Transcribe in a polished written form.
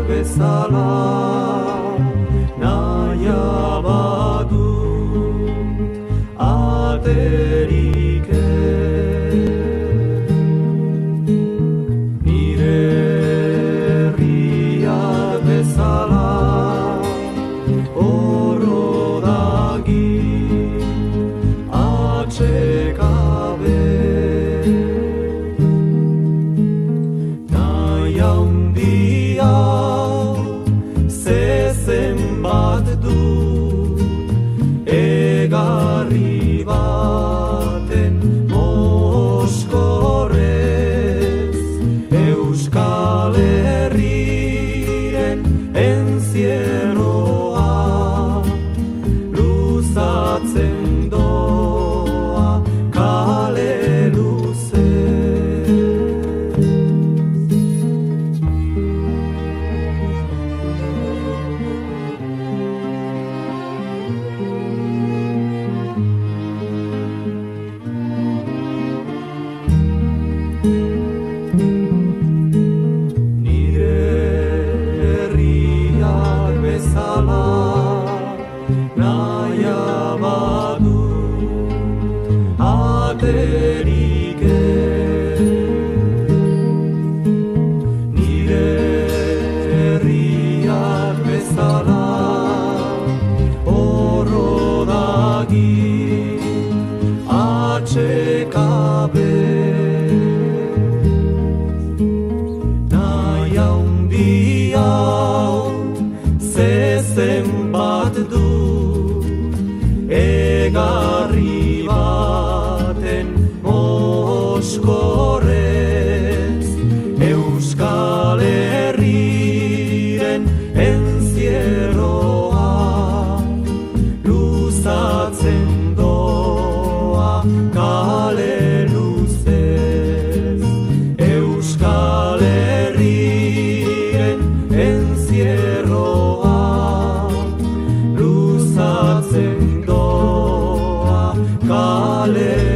bezala naia badut aterik nire herria bezala horrodagi atsekabe naia hundia zenbat dut egarri baten moskorrez Euskal Herriren enzierroa luzatzen doa kale naia badut aterik nire herriak bezala horrodagi atsekabe naia hundia zenbat dut egarri baten moskorrez Euskal Herriren enzierroa luzatzen doa kale luzez Euskal Herriren enzierroa luzatzen doa kale